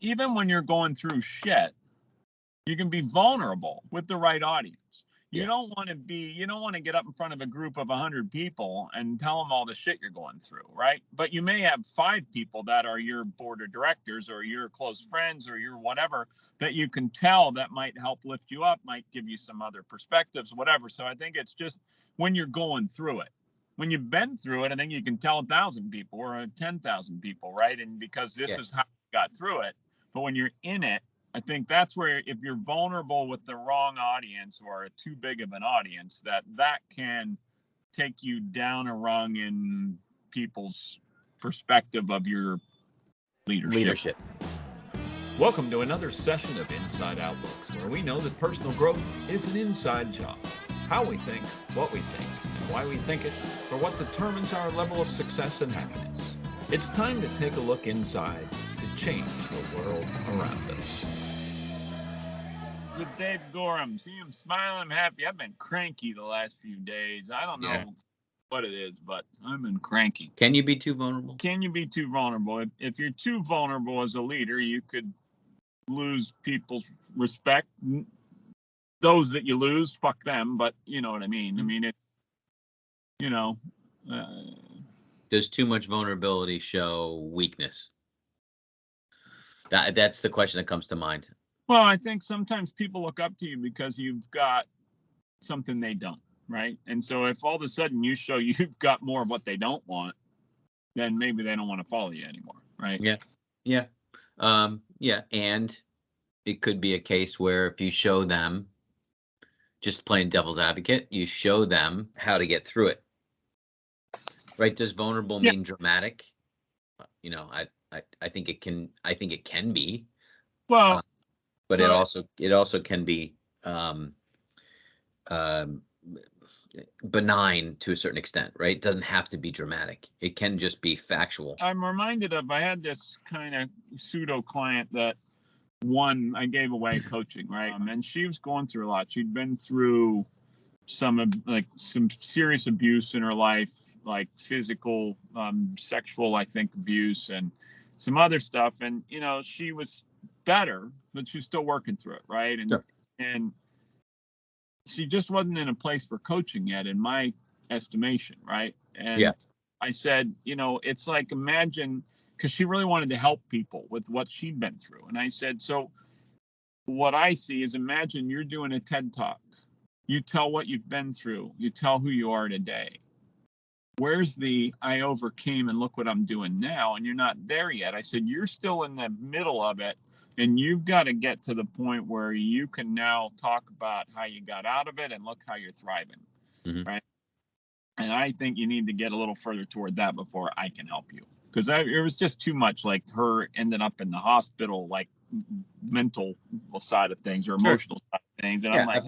even when you're going through shit, you can be vulnerable with the right audience. You don't want to get up in front of a group of 100 people and tell them all the shit you're going through, right? But you may have 5 people that are your board of directors or your close friends or your whatever that you can tell that might help lift you up, might give you some other perspectives, whatever. So I think it's just when you're going through it. When you've been through it, I think you can tell 1,000 people or 10,000 people, right? And because this is how you got through it. But when you're in it, I think that's where if you're vulnerable with the wrong audience or too big of an audience, that can take you down a rung in people's perspective of your leadership. Welcome to another session of Inside Outlooks, where we know that personal growth is an inside job. How we think, what we think, and why we think it, or what determines our level of success and happiness. It's time to take a look inside to change the world around us. With Dave Gorham. See him smiling, I'm happy. I've been cranky the last few days. I don't know what it is, but I've been cranky. Can you be too vulnerable? Can you be too vulnerable? If you're too vulnerable as a leader, you could lose people's respect. Those that you lose, fuck them, but you know what I mean. I mean, does too much vulnerability show weakness? That's the question that comes to mind. Well, I think sometimes people look up to you because you've got something they don't, right? And so if all of a sudden you show you've got more of what they don't want, then maybe they don't want to follow you anymore, right? Yeah. And it could be a case where if you show them, just playing devil's advocate, you show them how to get through it, right? Does vulnerable mean dramatic? I think it can be. Well, but it also can be benign to a certain extent, right? It doesn't have to be dramatic. It can just be factual. I'm reminded of, I had this kind of pseudo client that I gave away coaching, right? And she was going through a lot. She'd been through some serious abuse in her life, like physical, sexual, I think, abuse and some other stuff. And, she was better, but she's still working through it, right? And she just wasn't in a place for coaching yet, in my estimation, right? And I said, it's like, imagine, because she really wanted to help people with what she'd been through. And I said, so what I see is, imagine you're doing a TED Talk. You tell what you've been through. You tell who you are today. Where's the I overcame and look what I'm doing now? And you're not there yet. I said, you're still in the middle of it. And you've got to get to the point where you can now talk about how you got out of it and look how you're thriving. Mm-hmm. Right. And I think you need to get a little further toward that before I can help you. Because it was just too much, like her ending up in the hospital, like mental side of things or emotional side of things. And I'm like,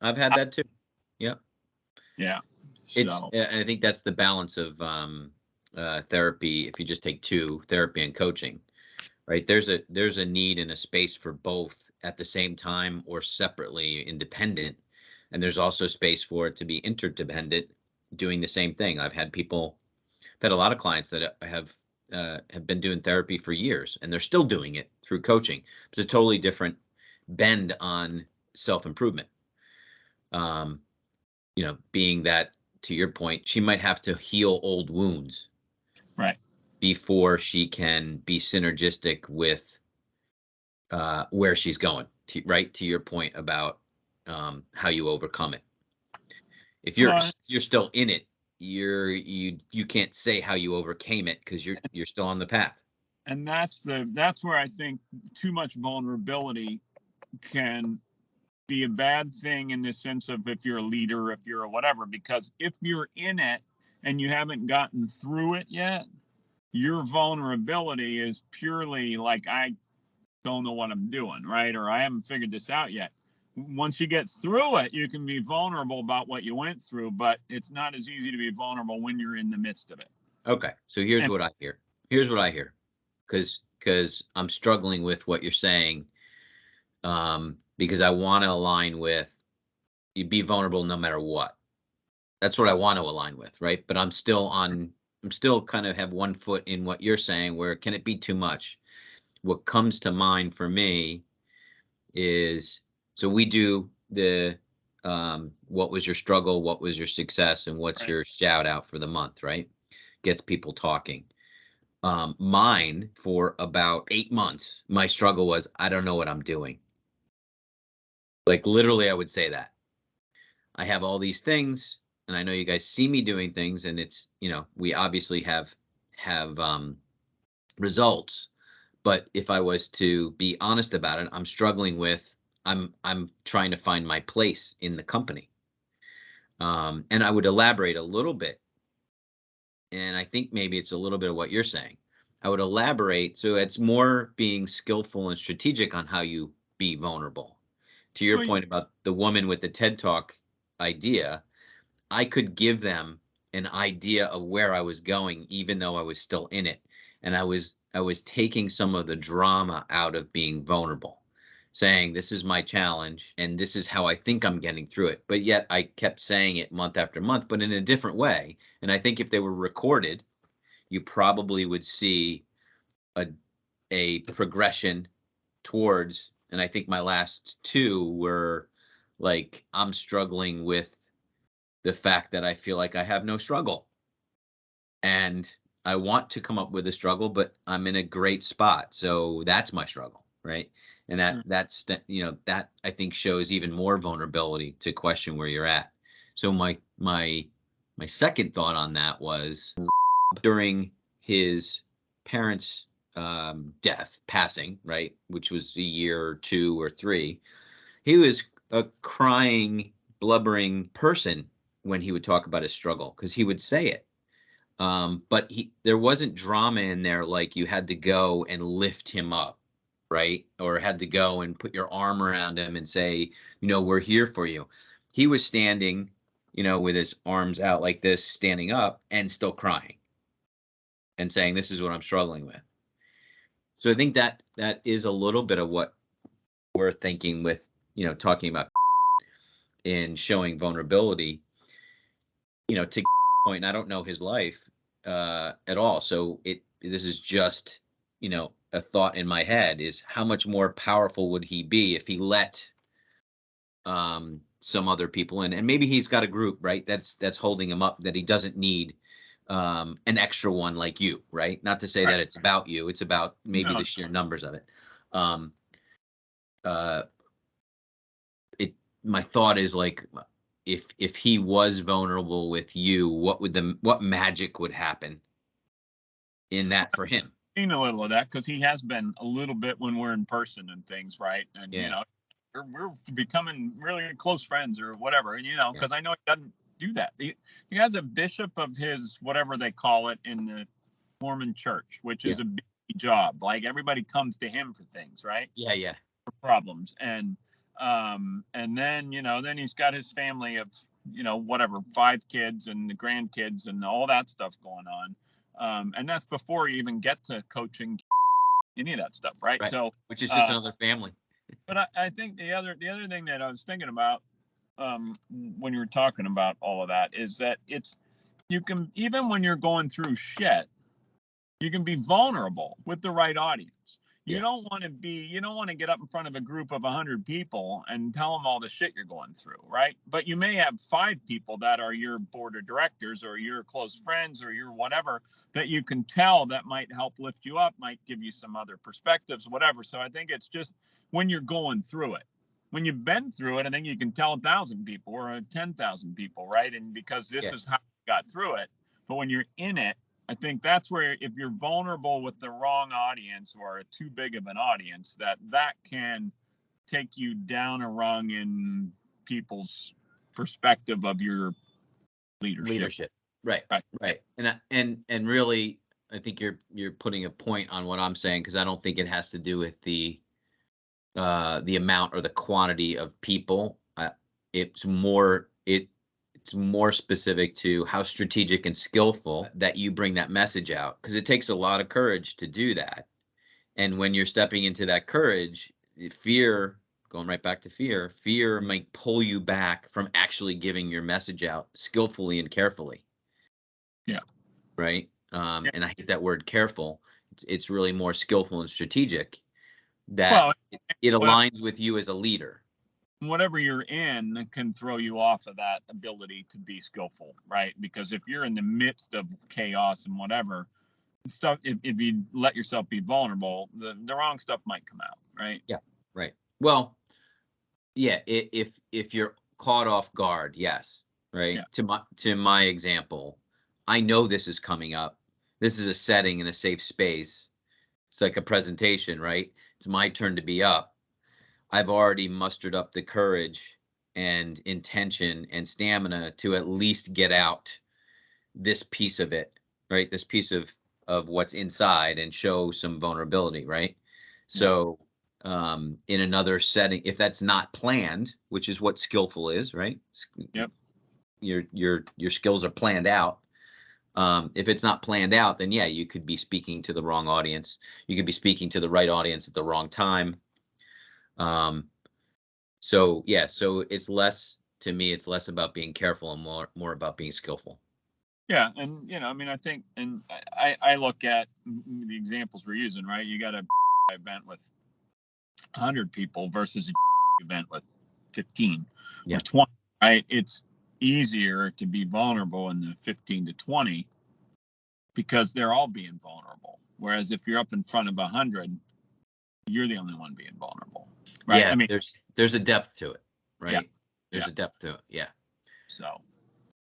I've had that too. Yeah. Yeah. And I think that's the balance of therapy. If you just take two, therapy and coaching, right? There's a need and a space for both at the same time or separately, independent. And there's also space for it to be interdependent, doing the same thing. I've had a lot of clients that have been doing therapy for years, and they're still doing it through coaching. It's a totally different bend on self-improvement. Being that, to your point, she might have to heal old wounds, right, before she can be synergistic with where she's going. To your point about how you overcome it. If you're still in it, you can't say how you overcame it because you're still on the path. And that's where I think too much vulnerability can be a bad thing, in the sense of if you're a leader, if you're a whatever, because if you're in it and you haven't gotten through it yet, your vulnerability is purely like, I don't know what I'm doing, right? Or I haven't figured this out yet. Once you get through it, you can be vulnerable about what you went through, but it's not as easy to be vulnerable when you're in the midst of it. Okay. So here's what I hear. Because I'm struggling with what you're saying. Because I want to align with, you be vulnerable no matter what. That's what I want to align with, right? But I'm still kind of have one foot in what you're saying, where can it be too much? what comes to mind for me is, so we do the what was your struggle, what was your success, and what's Right. your shout out for the month, right? Gets people talking. Mine, for about 8 months, my struggle was, I don't know what I'm doing. Like literally, I would say that. I have all these things, and I know you guys see me doing things, and it's, we obviously have results. But if I was to be honest about it, I'm struggling with, I'm trying to find my place in the company. And I would elaborate a little bit, and I think maybe it's a little bit of what you're saying. I would elaborate, so it's more being skillful and strategic on how you be vulnerable. To your Well, point about the woman with the TED Talk idea, I could give them an idea of where I was going, even though I was still in it. And I was taking some of the drama out of being vulnerable, saying, this is my challenge and this is how I think I'm getting through it. But yet I kept saying it month after month, but in a different way. And I think if they were recorded, you probably would see a progression towards, and I think my last two were like, I'm struggling with the fact that I feel like I have no struggle. And I want to come up with a struggle, but I'm in a great spot. So that's my struggle, right? And sure. that I think shows even more vulnerability to question where you're at. So my second thought on that was, during his parents' death, passing, right, which was a year or two or three, he was a crying, blubbering person when he would talk about his struggle, because he would say it. But there wasn't drama in there, like you had to go and lift him up, right? Or had to go and put your arm around him and say, we're here for you. He was standing, with his arms out like this, standing up and still crying and saying, this is what I'm struggling with. So I think that is a little bit of what we're thinking with, talking about in showing vulnerability, to point. And I don't know his life at all. So this is just, a thought in my head, is how much more powerful would he be if he let some other people in, and maybe he's got a group, right? That's holding him up, that he doesn't need an extra one like you, right? Not to say Right. that it's about you, it's about maybe No. the sheer numbers of it. Um, uh, my thought is like, if he was vulnerable with you, what magic would happen in that for him? Seen a little of that because he has been a little bit when we're in person and things, right? And Yeah, we're becoming really close friends or whatever. And yeah, because I know he doesn't do that. He has a bishop of his whatever they call it in the Mormon church, which yeah, is a big job. Like everybody comes to him for things, right? yeah, yeah, For problems. And then then he's got his family of whatever, 5 kids and the grandkids and all that stuff going on. And that's before you even get to coaching any of that stuff, right? right. So Which is just another family. but I think the other thing that I was thinking about when you were talking about all of that is that you can, even when you're going through shit, you can be vulnerable with the right audience. Yeah, You don't want to get up in front of a group of 100 people and tell them all the shit you're going through, right? But you may have 5 people that are your board of directors or your close friends or your whatever, that you can tell that might help lift you up, might give you some other perspectives, whatever. So I think it's just when you're going through it. When you've been through it, I think you can tell 1,000 people or 10,000 people, right? And because this yeah, is how you got through it. But when you're in it, I think that's where, if you're vulnerable with the wrong audience or too big of an audience, that can take you down a rung in people's perspective of your leadership. leadership. Right, Right. right. And really, I think you're putting a point on what I'm saying, because I don't think it has to do with the amount or the quantity of people. It's more specific to how strategic and skillful that you bring that message out, because it takes a lot of courage to do that. And when you're stepping into that courage, fear, going right back to fear might pull you back from actually giving your message out skillfully and carefully. Yeah. Right. Yeah. And I hate that word careful. it's really more skillful and strategic, that Well, it aligns with you as a leader. Whatever you're in can throw you off of that ability to be skillful, right? Because if you're in the midst of chaos and whatever stuff, if you let yourself be vulnerable, the wrong stuff might come out, right? Yeah, right. Well, yeah, if you're caught off guard, yes, right. Yeah. To my example, I know this is coming up. This is a setting in a safe space. It's like a presentation, right? It's my turn to be up. I've already mustered up the courage and intention and stamina to at least get out this piece of it, right? This piece of what's inside, and show some vulnerability, right? So in another setting, if that's not planned, which is what skillful is, right? Yep. Your skills are planned out. If it's not planned out, then yeah, you could be speaking to the wrong audience. You could be speaking to the right audience at the wrong time. So yeah, so it's less, to me, it's less about being careful and more about being skillful. Yeah, and I mean, I think, and I look at the examples we're using, right? You got a event with 100 people versus a event with 15 or 20, right? It's easier to be vulnerable in the 15 to 20 because they're all being vulnerable. Whereas if you're up in front of 100, you're the only one being vulnerable, right? Yeah, I mean, there's a depth to it, right? Yeah. There's a depth to it. Yeah. So,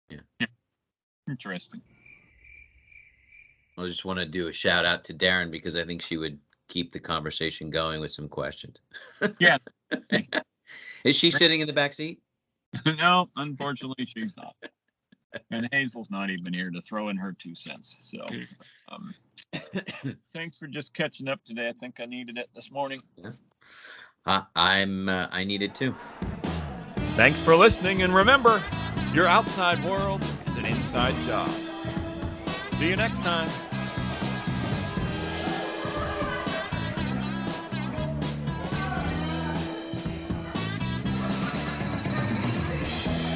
yeah. Interesting. I just want to do a shout out to Daryn, because I think she would keep the conversation going with some questions. Yeah. Is she sitting in the back seat? No, unfortunately, she's not. And Hazel's not even here to throw in her 2 cents. So, thanks for just catching up today. I think I needed it this morning. Yeah. I needed to. Thanks for listening, and remember, your outside world is an inside job. See you next time.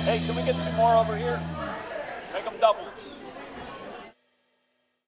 Hey, can we get some more over here? Make them double.